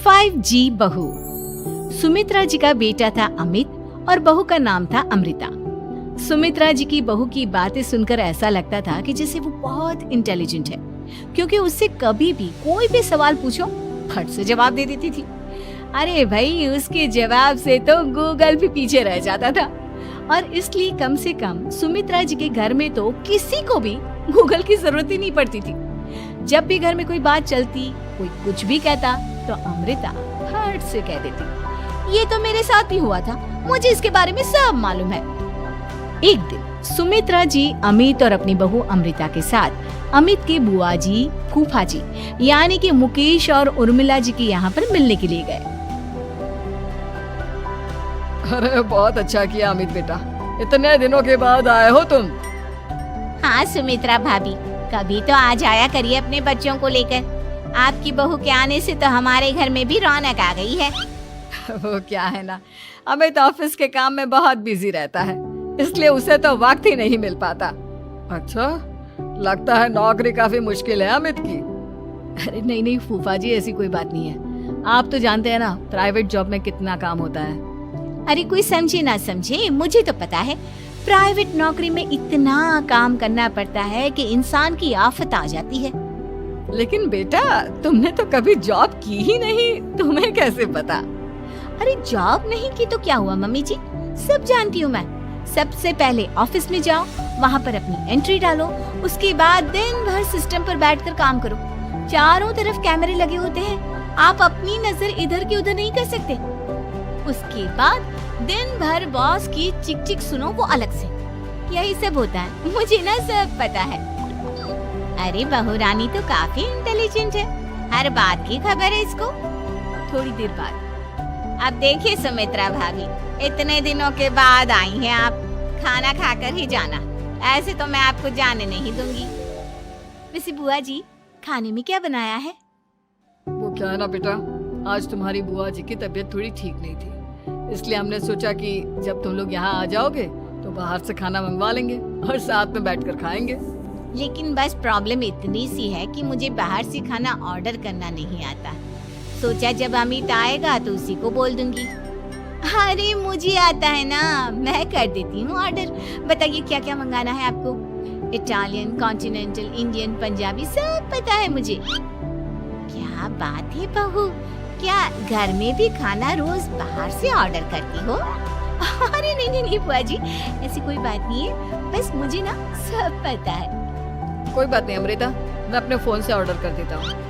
5G बहू। सुमित्रा जी का बेटा था अमित और बहू का नाम था अमृता। सुमित्रा जी की बहू की बातें सुनकर ऐसा लगता था कि जैसे वो बहुत इंटेलिजेंट है, क्योंकि उससे कभी भी कोई भी सवाल पूछो फट से जवाब दे देती थी। अरे भाई, उसके जवाब से तो गूगल भी पीछे रह जाता था। और इसलिए कम से कम सुमित्रा जी के घर में तो किसी को भी गूगल की जरूरत ही नहीं पड़ती थी। जब भी घर में कोई बात चलती, कोई कुछ भी कहता, तो अमृता फट से कह देती, ये तो मेरे साथ भी हुआ था, मुझे इसके बारे में सब मालूम है। एक दिन सुमित्रा जी अमित और अपनी बहू अमृता के साथ अमित के बुआ जी, फूफा जी यानी कि मुकेश और उर्मिला जी के यहाँ पर मिलने के लिए गए। अरे बहुत अच्छा किया अमित बेटा, इतने दिनों के बाद आए हो तुम। हाँ सुमित्रा भाभी, कभी तो आ जाया करिए अपने बच्चों को लेकर। आपकी बहू के आने से तो हमारे घर में भी रौनक आ गई है। वो क्या है ना, अमित ऑफिस के काम में बहुत बिजी रहता है, इसलिए उसे तो वक्त ही नहीं मिल पाता। अच्छा, लगता है नौकरी काफी मुश्किल है अमित की। अरे नहीं फूफा जी, ऐसी कोई बात नहीं है। आप तो जानते हैं ना, प्राइवेट जॉब में कितना काम होता है। अरे कोई समझे ना समझे, मुझे तो पता है प्राइवेट नौकरी में इतना काम करना पड़ता है कि इंसान की आफत आ जाती है। लेकिन बेटा, तुमने तो कभी जॉब की ही नहीं, तुम्हें कैसे पता? अरे जॉब नहीं की तो क्या हुआ मम्मी जी, सब जानती हूँ मैं। सबसे पहले ऑफिस में जाओ, वहाँ पर अपनी एंट्री डालो, उसके बाद दिन भर सिस्टम पर बैठकर काम करो। चारों तरफ कैमरे लगे होते हैं, आप अपनी नजर इधर की उधर नहीं कर सकते। उसके बाद दिन भर बॉस की चिक चिक सुनो, वो अलग से। यही सब होता है, मुझे ना सब पता है। अरे बहू रानी तो काफी इंटेलिजेंट है, हर बात की खबर है इसको। थोड़ी देर बाद अब देखिए सुमित्रा भाभी, इतने दिनों के बाद आई हैं आप, खाना खाकर ही जाना, ऐसे तो मैं आपको जाने नहीं दूंगी। वैसे बुआ जी, खाने में क्या बनाया है? वो क्या है ना बेटा, आज तुम्हारी बुआ जी की तबीयत थोड़ी ठीक नहीं थी, इसलिए हमने सोचा कि जब तुम लोग यहाँ आ जाओगे तो बाहर से खाना मंगवा लेंगे और साथ में बैठकर खाएंगे। लेकिन बस प्रॉब्लम इतनी सी है कि मुझे बाहर से खाना ऑर्डर करना नहीं आता। सोचा जब अमित आएगा तो उसी को बोल दूंगी। अरे मुझे आता है ना, मैं कर देती हूँ ऑर्डर। बताइए क्या क्या मंगाना है आपको? इटालियन, कॉन्टिनेंटल, इंडियन, पंजाबी सब पता है मुझे। क्या बात है बहू, क्या घर में भी खाना रोज बाहर से ऑर्डर करती हो? अरे नहीं बुआ जी, ऐसी कोई बात नहीं है, बस मुझे ना सब पता है। कोई बात नहीं अमृता, मैं अपने फोन से ऑर्डर कर देता हूँ।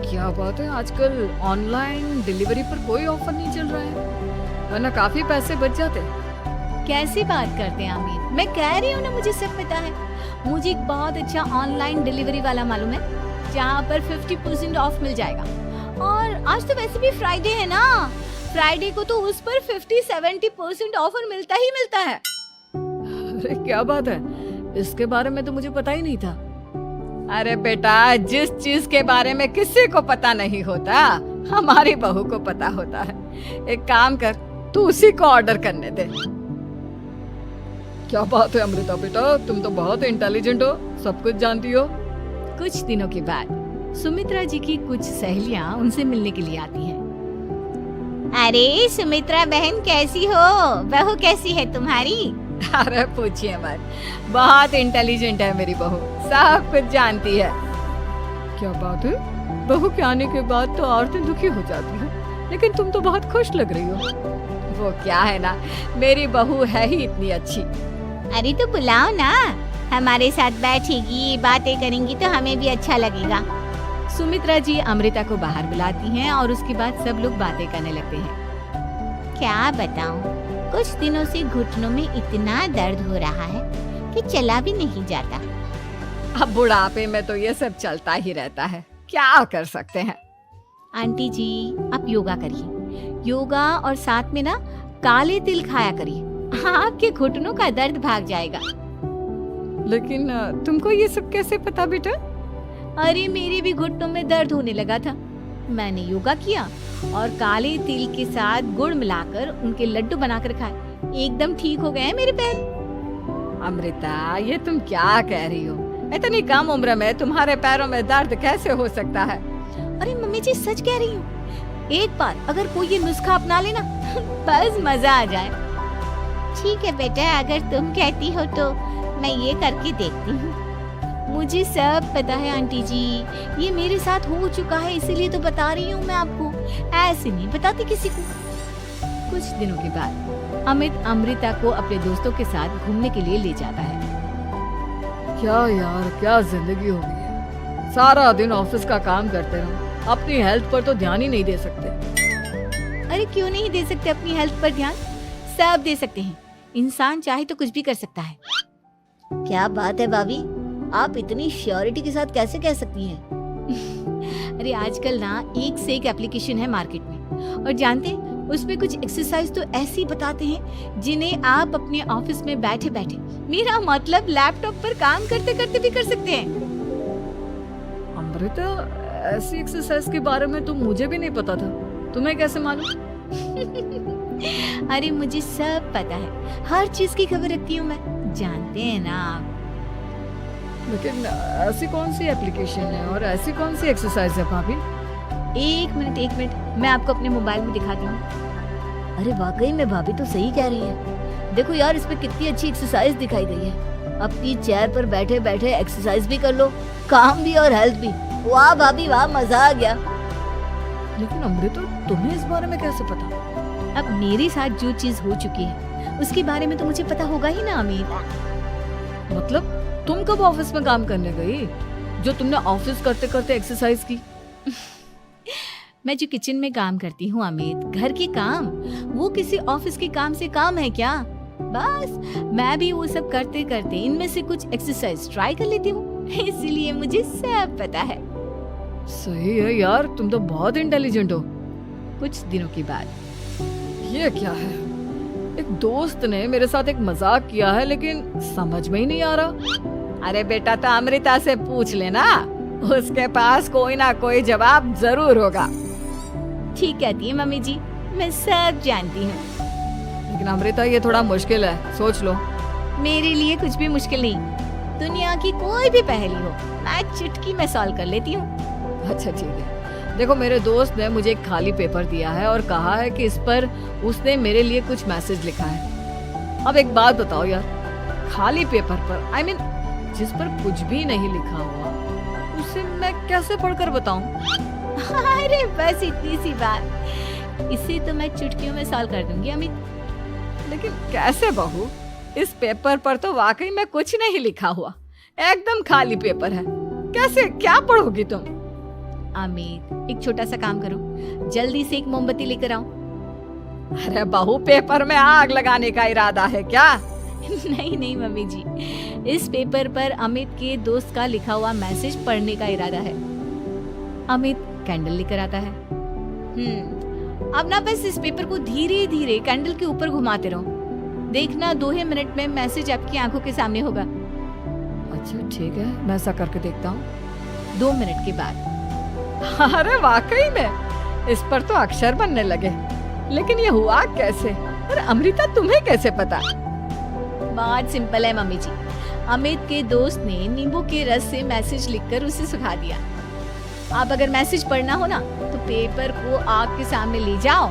क्या बात है, आजकल ऑनलाइन डिलीवरी पर कोई ऑफर नहीं चल रहा है, वरना काफी पैसे बच जाते। कैसी बात करते हैं अमीर, मैं कह रही हूँ ना मुझे सब पता है। मुझे एक बहुत अच्छा ऑनलाइन डिलीवरी वाला मालूम है, जहाँ पर 50% ऑफ मिल जाएगा। और आज तो वैसे भी फ्राइडे है ना, फ्राइडे को तो उस पर 50-70% ऑफर मिलता ही मिलता है। अरे क्या बात है, इसके बारे में तो मुझे पता ही नहीं था। अरे बेटा, जिस चीज के बारे में किसी को पता नहीं होता, हमारी बहू को पता होता है। एक काम कर, तू उसी को ऑर्डर करने दे। क्या बात है अमृता बेटा, तुम तो बहुत इंटेलिजेंट हो, सब कुछ जानती हो। कुछ दिनों के बाद सुमित्रा जी की कुछ सहेलियां उनसे मिलने के लिए आती हैं। अरे सुमित्रा बहन कैसी हो, बहू कैसी है तुम्हारी? अरे पूछिए मत, बहुत इंटेलिजेंट है मेरी बहू, सब कुछ जानती है। क्या बात है, बहू के आने के बाद तो औरतें दुखी हो जाती हैं, लेकिन तुम तो बहुत खुश लग रही हो। वो क्या है ना, मेरी बहू है ही इतनी अच्छी। अरे तो बुलाओ ना, हमारे साथ बैठेगी, बातें करेंगी तो हमें भी अच्छा लगेगा। सुमित्रा जी अमृता को बाहर बुलाती हैं और उसके बाद सब लोग बातें करने लगते हैं। क्या बताऊं, कुछ दिनों से घुटनों में इतना दर्द हो रहा है कि चला भी नहीं जाता। अब बुढ़ापे में तो ये सब चलता ही रहता है, क्या कर सकते हैं। आंटी जी, आप योगा करिए, योगा और साथ में ना काले तिल खाया करिए, आपके घुटनों का दर्द भाग जाएगा। लेकिन तुमको ये सब कैसे पता बेटा? अरे मेरे भी घुटनों में दर्द होने लगा था, मैंने योगा किया और काले तिल के साथ गुड़ मिलाकर उनके लड्डू बनाकर खाए, एकदम ठीक हो गए हैं मेरे पैर। अमृता, ये तुम क्या कह रही हो? इतनी कम उम्र में तुम्हारे पैरों में दर्द कैसे हो सकता है? अरे मम्मी जी सच कह रही हूँ, एक बार अगर कोई ये नुस्खा अपना लेना बस मजा आ जाए। ठीक है बेटा, अगर तुम कहती हो तो मैं ये करके देखती हूँ। मुझे सब पता है आंटी जी, ये मेरे साथ हो चुका है, इसीलिए तो बता रही हूँ मैं आपको, ऐसे नहीं बताती किसी को। कुछ दिनों के बाद अमित अमृता को अपने दोस्तों के साथ घूमने के लिए ले जाता है। क्या यार, क्या जिंदगी हो गई है। सारा दिन ऑफिस का काम करते रहो, अपनी हेल्थ पर तो ध्यान ही नहीं दे सकते। अरे क्यों नहीं दे सकते अपनी हेल्थ पर ध्यान, सब दे सकते हैं। इंसान चाहे तो कुछ भी कर सकता है। क्या बात है भाभी, आप इतनी श्योरिटी के साथ कैसे कह सकती हैं? अरे आजकल ना एक से एक एप्लीकेशन है मार्केट में, और जानते हैं उसमें कुछ एक्सरसाइज तो ऐसी बताते हैं जिन्हें आप अपने ऑफिस में बैठे बैठे, मेरा मतलब लैपटॉप पर काम करते करते भी कर सकते हैं। अमृता, ऐसी एक्सरसाइज के बारे में तो मुझे भी नहीं पता था, तुम्हें कैसे मालूम? अरे मुझे सब पता है, हर चीज की खबर रखती हूँ मैं, जानते हैं ना आप। लेकिन ऐसी कौन सी एप्लीकेशन है और ऐसी कौन सी एक्सरसाइज है भाभी? एक मिनट, मैं आपको अपने मोबाइल में दिखाती हूँ। अरे वाकई में भाभी तो सही कह रही है। देखो यार, इसमें कितनी अच्छी एक्सरसाइज दिखाई गई है। अपनी चेयर पर बैठे बैठे एक्सरसाइज भी कर लो, काम भी और हेल्थ भी। वाह भाभी वाह, मजा आ गया। लेकिन अमृता, तुम्हें इस बारे में कैसे पता? अब मेरे साथ जो चीज हो चुकी है उसके बारे में तो मुझे पता होगा ही ना अमित। मतलब तुम कब ऑफिस में काम करने गई जो तुमने ऑफिस करते करते एक्सरसाइज की? मैं जो किचन में काम करती हूँ अमित, घर के काम, वो किसी ऑफिस के काम से काम है क्या? बस मैं भी वो सब करते करते इनमें से कुछ एक्सरसाइज ट्राई कर लेती हूँ, इसीलिए मुझे सब पता है। सही है यार, तुम तो बहुत इंटेलिजेंट हो। कुछ दिनों के बाद ये क्या है? एक दोस्त ने मेरे साथ एक मजाक किया है, लेकिन समझ में ही नहीं आ रहा। अरे बेटा, तो अमृता से पूछ लेना, उसके पास कोई ना कोई जवाब जरूर होगा। ठीक कहती है मम्मी जी, मैं सब जानती हूँ। लेकिन अमृता, ये थोड़ा मुश्किल है, सोच लो। मेरे लिए कुछ भी मुश्किल नहीं, दुनिया की कोई भी पहेली हो मैं चुटकी में सॉल्व कर लेती हूँ। अच्छा ठीक है, देखो मेरे दोस्त ने मुझे एक खाली पेपर दिया है और कहा है कि इस पर उसने मेरे लिए कुछ मैसेज लिखा है। अब एक बात बताओ यार, खाली पेपर पर, I mean, जिस पर कुछ भी नहीं लिखा हुआ, उसे मैं कैसे पढ़कर बताऊं? अरे बस इतनी सी बात, इसे तो मैं चुटकियों में सॉल्व कर दूंगी अमित। लेकिन कैसे बहू? इस पेपर पर तो वाकई में कुछ नहीं लिखा हुआ, एकदम खाली पेपर है, कैसे क्या पढ़ोगी तुम? अमित, एक छोटा सा काम करो, जल्दी से एक मोमबत्ती लेकर आओ। अरे बहू, पेपर में आग लगाने का इरादा है क्या? नहीं मम्मी जी, इस पेपर पर अमित के दोस्त का लिखा हुआ मैसेज पढ़ने का इरादा है। अमित कैंडल लेकर आता है। अब ना बस इस पेपर को धीरे धीरे कैंडल के ऊपर घुमाते रहो, देखना 2 ही मिनट में मैसेज आपकी आंखों के सामने होगा। अच्छा ठीक है, मैं ऐसा करके देखता हूँ। 2 मिनट के बाद, अरे वाकई में इस पर तो अक्षर बनने लगे, लेकिन ये हुआ कैसे? और अमृता, तुम्हें कैसे पता? बहुत सिंपल है मम्मी जी, अमित के दोस्त ने नींबू के रस से मैसेज लिखकर उसे सुखा दिया। आप अगर मैसेज पढ़ना हो ना, तो पेपर को आग के सामने ले जाओ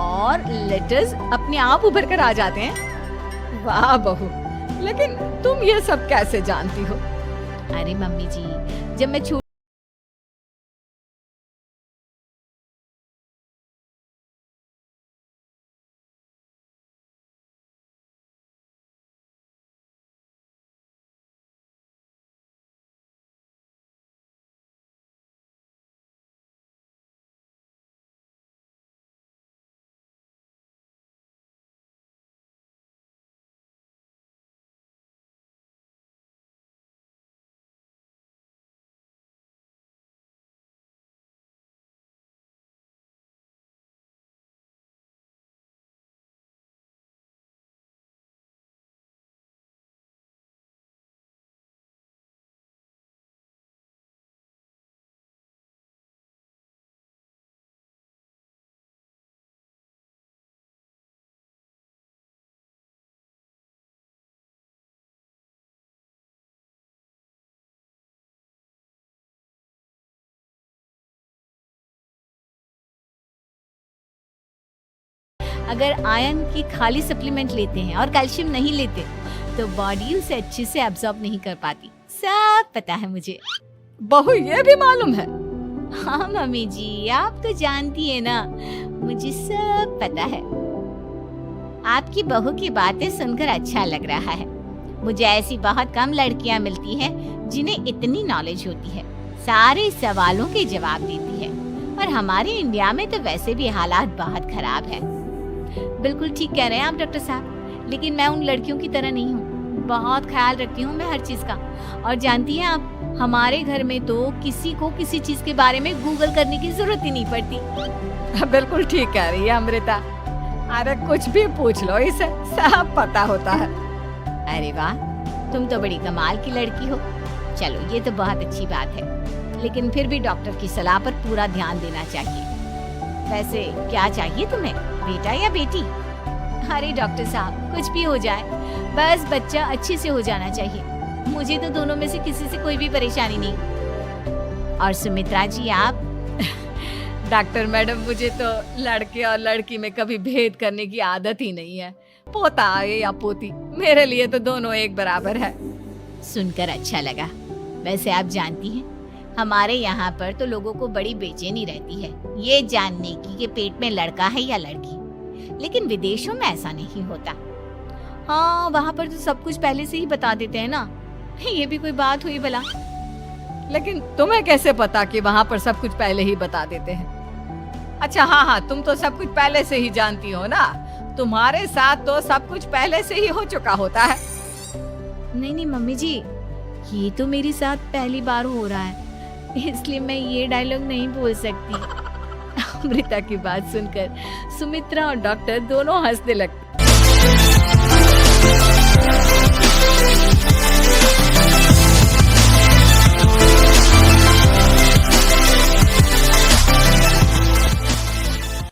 और लेटर्स अपने आप उभर कर आ जाते हैं। वाह बहू, लेकिन तुम ये सब कैसे जानती हो? अरे मम्मी जी, जब मैं अगर आयरन की खाली सप्लीमेंट लेते हैं और कैल्शियम नहीं लेते तो बॉडी उसे अच्छे से एब्जॉर्ब नहीं कर पाती। सब पता है मुझे। बहू ये भी मालूम है? हाँ मम्मी जी, आप तो जानती है ना, मुझे सब पता है। आपकी बहू की बातें सुनकर अच्छा लग रहा है। मुझे ऐसी बहुत कम लड़कियां मिलती हैं जिन्हें इतनी नॉलेज होती है, सारे सवालों के जवाब देती है। और हमारे इंडिया में तो वैसे भी हालात बहुत खराब है। बिल्कुल ठीक कह रहे हैं आप डॉक्टर साहब, लेकिन मैं उन लड़कियों की तरह नहीं हूँ। बहुत ख्याल रखती हूँ मैं हर चीज का। और जानती हैं आप, हमारे घर में तो किसी को किसी चीज के बारे में गूगल करने की जरूरत ही नहीं पड़ती। बिल्कुल ठीक कह रही है अमृता। अरे कुछ भी पूछ लो, इसे सब पता होता है। अरे वाह, तुम तो बड़ी कमाल की लड़की हो। चलो ये तो बहुत अच्छी बात है, लेकिन फिर भी डॉक्टर की सलाह पर पूरा ध्यान देना चाहिए। वैसे क्या चाहिए तुम्हें, बेटा या बेटी? अरे डॉक्टर साहब, कुछ भी हो जाए, बस बच्चा अच्छे से हो जाना चाहिए। मुझे तो दोनों में से किसी से कोई भी परेशानी नहीं। और सुमित्रा जी आप? डॉक्टर मैडम, मुझे तो लड़के और लड़की में कभी भेद करने की आदत ही नहीं है। पोता आए या पोती, मेरे लिए तो दोनों एक बराबर है। सुनकर अच्छा लगा। वैसे आप जानती हैं, हमारे यहाँ पर तो लोगों को बड़ी बेचैनी रहती है ये जानने की कि पेट में लड़का है या लड़की। लेकिन विदेशों में ऐसा नहीं होता। हाँ, वहाँ पर तो सब कुछ पहले से ही बता देते हैं ना। ये भी कोई बात हुई भला? लेकिन तुम्हें कैसे पता कि वहाँ पर सब कुछ पहले ही बता देते हैं? अच्छा हाँ, तुम तो सब कुछ पहले से ही जानती हो ना। तुम्हारे साथ तो सब कुछ पहले से ही हो चुका होता है। नहीं मम्मी जी, ये तो मेरे साथ पहली बार हो रहा है, इसलिए मैं ये डायलॉग नहीं बोल सकती। अमृता की बात सुनकर सुमित्रा और डॉक्टर दोनों हंसने लगते।